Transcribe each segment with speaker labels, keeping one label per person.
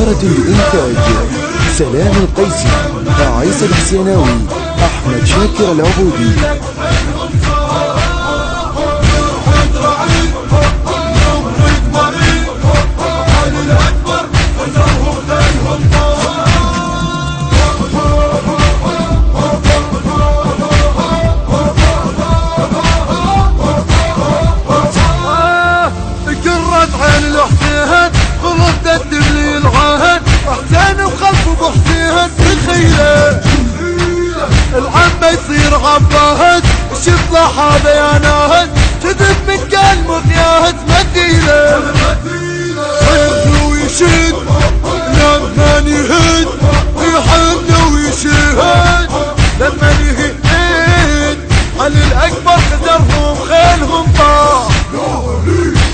Speaker 1: إدارة الإنتاج سلام القيسي، عيسى الحسيناوي، أحمد شاكر العبودي.
Speaker 2: حسين وخلفه بحسين بالخيلة العمة يصير عباهد الشطلة هذا يا ناهد تذب من قلب مخياهد مدينة حيرته ويشد لما يهد يحن ويشهد لما يهد علي الأكبر خزرهم خيلهم طاح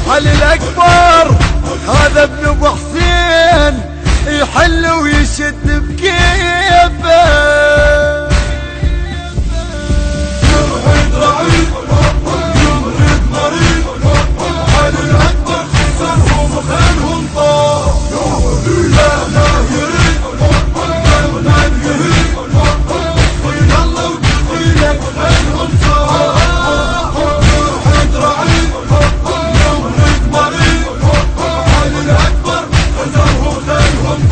Speaker 2: علي الأكبر هذا ابن ابو حسين يحل ويشد بكيفه يرهد رعيد يمرد مريض علي الأكبر خسرهم وخيلهم طار لا يريد من يريد طيل الله وتطيلك خيلهم طار يرهد رعيد يمرد مريض علي الأكبر خسرهم خيلهم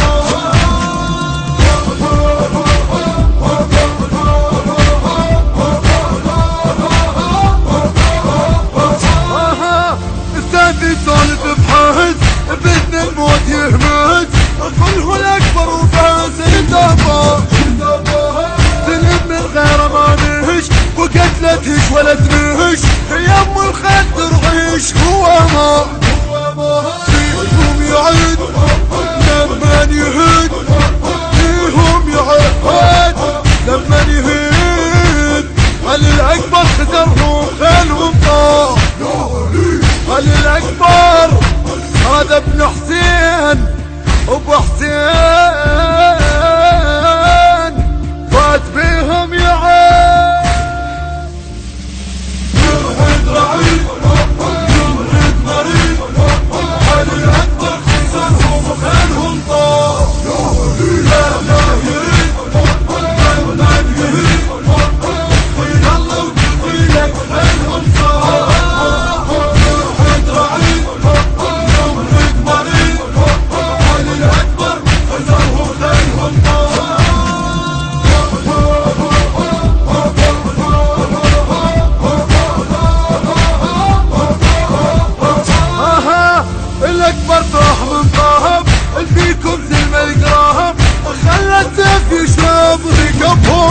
Speaker 2: يسولف بحاهز بإذن الموت يهمز كله الأكبر وفاز يدابه سلم من غيره ما نهش وقتلتهش ولا تنهش يم الخيل ترعيش هو ما فيهم يعد لما يهد فيهم يعد لما يهد علي الأكبر خزرهم خيلهم طار علي الأكبر هذا ابن حسين ابو حسين فات بيهم يعاد يرهد رعيد يمرد مريض علي الأكبر خسرهم وخيلهم طار لا يريد من يريد طيل الله وتطيلك خيلهم طار الأكبر طاح من طاهب الفيكم زي ما يقراهم خلى السيف يشرب ركبهم